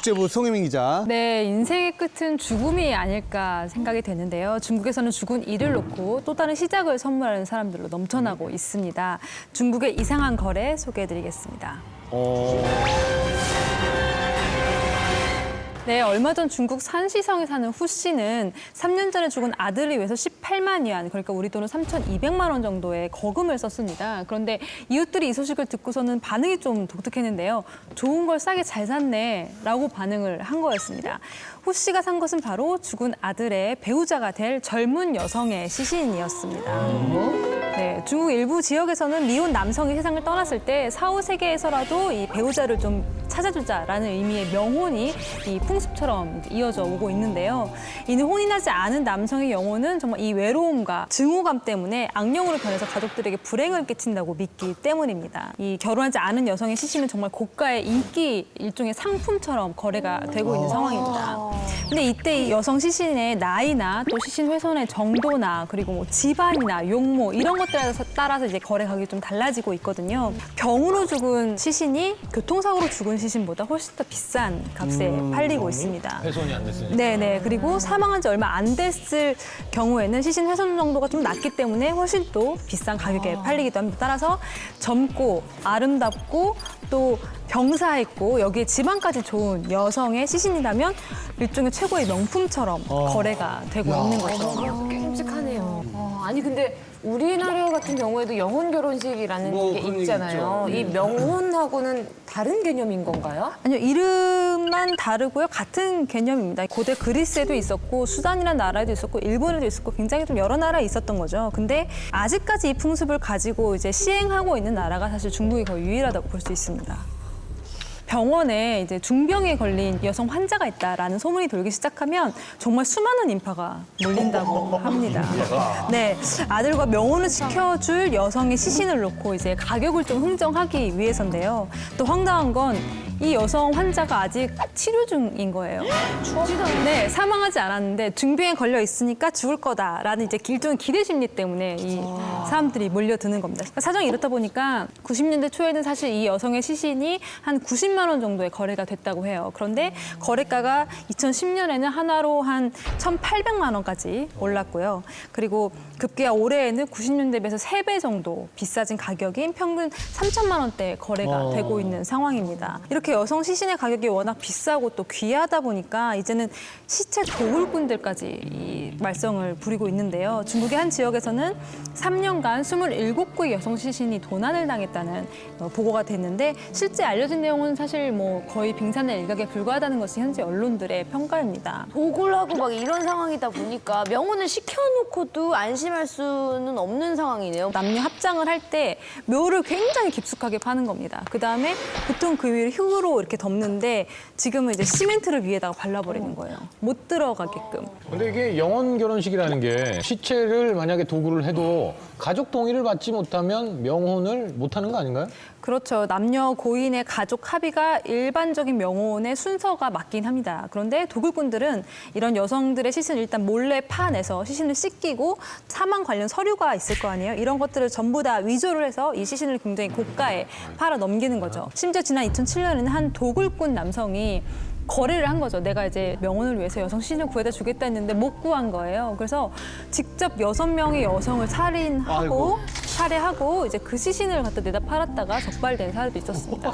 국제부 송혜민 기자. 네, 인생의 끝은 죽음이 아닐까 생각이 되는데요. 중국에서는 죽은 이를 놓고 또 다른 시작을 선물하는 사람들로 넘쳐나고 있습니다. 중국의 이상한 거래 소개해드리겠습니다. 네, 얼마 전 중국 산시성에 사는 후 씨는 3년 전에 죽은 아들을 위해서 18만 위안, 그러니까 우리 돈으로 3,200만 원 정도의 거금을 썼습니다. 그런데 이웃들이 이 소식을 듣고서는 반응이 좀 독특했는데요. 좋은 걸 싸게 잘 샀네 라고 반응을 한 거였습니다. 후 씨가 산 것은 바로 죽은 아들의 배우자가 될 젊은 여성의 시신이었습니다. 네, 중국 일부 지역에서는 미혼 남성이 세상을 떠났을 때 사후 세계에서라도 이 배우자를 좀 찾아주자라는 의미의 명혼이 이 풍습처럼 이어져 오고 있는데요. 이는 혼이 나지 않은 남성의 영혼은 정말 이 외로움과 증오감 때문에 악령으로 변해서 가족들에게 불행을 끼친다고 믿기 때문입니다. 이 결혼하지 않은 여성의 시신은 정말 고가의 인기 일종의 상품처럼 거래가 되고 있는 상황입니다. 근데 이때 이 여성 시신의 나이나 또 시신 훼손의 정도나 그리고 뭐 집안이나 용모 이런 것들에 따라서 이제 거래 가격이 좀 달라지고 있거든요. 병으로 죽은 시신이 교통사고로 죽은 시신보다 훨씬 더 비싼 값에 팔리고 있습니다. 훼손이 안 됐으니까. 네네. 그리고 사망한 지 얼마 안 됐을 경우에는 시신 훼손 정도가 좀 낮기 때문에 훨씬 또 비싼 가격에 팔리기도 합니다. 따라서 젊고 아름답고 또 병사했고 여기에 집안까지 좋은 여성의 시신이라면 일종의 최고의 명품처럼 거래가 되고 있는 거죠. 끔찍하네요. 아니 근데 우리나라 같은 경우에도 영혼 결혼식이라는 게 있잖아요. 이 명혼하고는 다른 개념인 건가요? 아니요, 이름만 다르고요. 같은 개념입니다. 고대 그리스에도 있었고 수단이라는 나라에도 있었고 일본에도 있었고 굉장히 좀 여러 나라에 있었던 거죠. 근데 아직까지 이 풍습을 가지고 이제 시행하고 있는 나라가 사실 중국이 거의 유일하다고 볼 수 있습니다. 병원에 이제 중병에 걸린 여성 환자가 있다라는 소문이 돌기 시작하면 정말 수많은 인파가 몰린다고 합니다. 네, 아들과 명혼을 시켜줄 여성의 시신을 놓고 이제 가격을 좀 흥정하기 위해서인데요. 또 황당한 건 이 여성 환자가 아직 치료 중인 거예요. 네, 사망하지 않았는데 중병에 걸려 있으니까 죽을 거다라는 이제 일종의 기대 심리 때문에 이 사람들이 몰려드는 겁니다. 그러니까 사정이 이렇다 보니까 90년대 초에는 사실 이 여성의 시신이 한 90만 원 정도의 거래가 됐다고 해요. 그런데 거래가가 2010년에는 하나로 한 1,800만 원까지 올랐고요. 그리고 급기야 올해에는 90년대 비해서 3배 정도 비싸진 가격인 평균 3천만 원대 거래가 되고 있는 상황입니다. 이렇게 여성 시신의 가격이 워낙 비싸고 또 귀하다 보니까 이제는 시체 도굴꾼들까지 이 말썽을 부리고 있는데요. 중국의 한 지역에서는 3년간 27구의 여성 시신이 도난을 당했다는 보고가 됐는데 실제 알려진 내용은 사실 뭐 거의 빙산의 일각에 불과하다는 것이 현지 언론들의 평가입니다. 도굴하고 막 이런 상황이다 보니까 명혼을 시켜놓고도 안심할 수는 없는 상황이네요. 남녀 합장을 할 때 묘를 굉장히 깊숙하게 파는 겁니다. 그다음에 보통 그 위를 흙으로 이렇게 덮는데 지금은 이제 시멘트를 위에다가 발라버리는 거예요. 못 들어가게끔. 근데 이게 영혼 결혼식이라는 게 시체를 만약에 도구를 해도 가족 동의를 받지 못하면 명혼을 못 하는 거 아닌가요? 그렇죠. 남녀 고인의 가족 합의가 일반적인 명혼의 순서가 맞긴 합니다. 그런데 도굴꾼들은 이런 여성들의 시신을 일단 몰래 파내서 시신을 씻기고 사망 관련 서류가 있을 거 아니에요. 이런 것들을 전부 다 위조를 해서 이 시신을 굉장히 고가에 팔아 넘기는 거죠. 심지어 지난 2007년에는 한 도굴꾼 남성이 거래를 한 거죠. 내가 이제 명혼을 위해서 여성 시신을 구해다 주겠다 했는데 못 구한 거예요. 그래서 직접 6명의 여성을 살인하고 살해하고 이제 그 시신을 갖다 내다 팔았다가 적발된 사례도 있었습니다.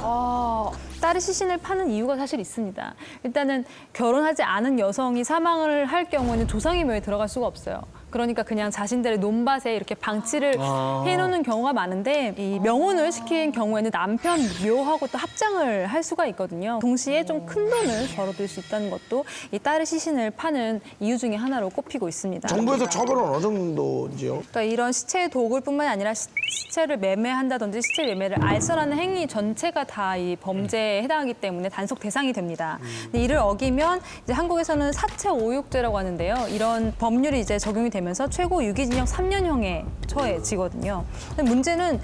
딸의 시신을 파는 이유가 사실 있습니다. 일단은 결혼하지 않은 여성이 사망을 할 경우에는 조상의 묘에 들어갈 수가 없어요. 그러니까 그냥 자신들의 논밭에 이렇게 방치를 해놓는 경우가 많은데 이 명혼을 시킨 경우에는 남편 묘하고 또 합장을 할 수가 있거든요. 동시에 좀 큰 돈을 벌어들일 수 있다는 것도 이 딸의 시신을 파는 이유 중에 하나로 꼽히고 있습니다. 정부에서 처벌은 어느 정도인지요? 그러니까 이런 시체 도굴뿐만 아니라 시체를 매매한다든지 시체 매매를 알선하는 행위 전체가 다 이 범죄에 해당하기 때문에 단속 대상이 됩니다. 근데 이를 어기면 이제 한국에서는 사체 오육죄라고 하는데요. 이런 법률이 이제 적용이 되면서 최고 유기징역 3년형에 처해지거든요. 근데 문제는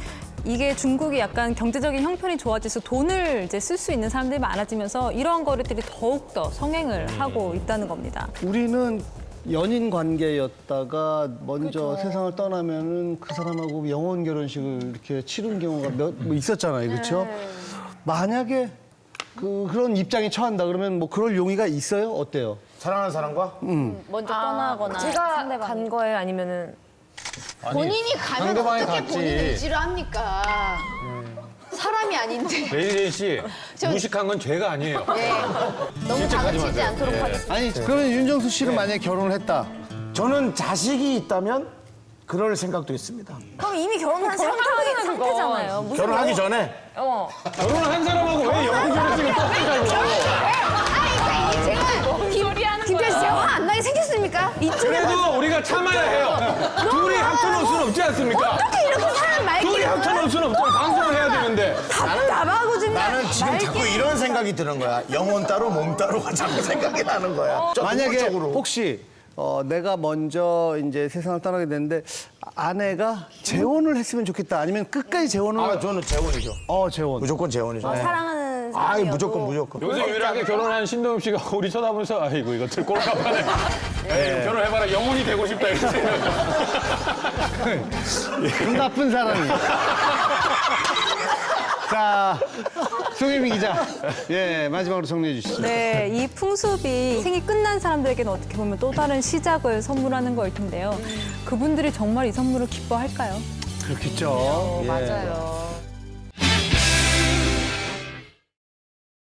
이게 중국이 약간 경제적인 형편이 좋아져서 돈을 이제 쓸 수 있는 사람들이 많아지면서 이러한 거래들이 더욱더 성행을 하고 있다는 겁니다. 우리는 연인 관계였다가 먼저 세상을 떠나면은 그 사람하고 영혼 결혼식을 이렇게 치른 경우가 뭐 있었잖아요, 그렇죠? 만약에 그런 입장에 처한다 그러면 뭐 그럴 용의가 있어요? 어때요? 사랑하는 사람과 먼저 떠나거나 제가 상대방이. 간 거예요? 아니면은 아니, 본인이 가면 상대방이 어떻게 갔지. 본인을 의지를 합니까? 사람이 아닌데. 메이제이 씨, 무식한 건 죄가 아니에요. 네. 너무 실책하지 다그치지 마세요. 않도록 예. 하겠습니다. 아니 그러면 윤정수 씨는 만약에 결혼을 했다. 저는 자식이 있다면 그럴 생각도 있습니다. 그럼 이미 결혼한 상태잖아요. 무슨 결혼하기 전에 결혼한 사람하고 왜 영혼 결혼식을 떠들자고. 김태희 씨 제가 화 안 나게 생겼습니까? 그래도 우리가 참아야 해요. 둘이 합쳐놓을 수는 없지 않습니까? 어떻게 이렇게 사람 말귀 둘이 합쳐놓을 수는 없잖아. 방송을 해야 되는데. 답답하고 좀 나는 지금 자꾸 이런 생각이 드는 거야. 영혼 따로 몸 따로가 자꾸 생각이 나는 거야. 좀 만약에 노골적으로. 혹시 내가 먼저 이제 세상을 떠나게 됐는데 아내가 재혼을 했으면 좋겠다. 아니면 끝까지 재혼을 아, 저는 재혼이죠. 재혼. 무조건 재혼이죠. 사랑하는 아이, 사람이어도 무조건 무조건. 요새 유일하게 결혼한 신동엽 씨가 우리 쳐다보면서 아이고 이거 들꼴값하네. 에이, 결혼해봐라 영혼이 되고 싶다 이렇게 생각. 그 나쁜 사람이. 자, 송혜미 기자. 예, 마지막으로 정리해 주시죠. 네, 이 풍습이 생이 끝난 사람들에게는 어떻게 보면 또 다른 시작을 선물하는 거일 텐데요. 그분들이 정말 이 선물을 기뻐할까요? 그렇겠죠. 예. 맞아요.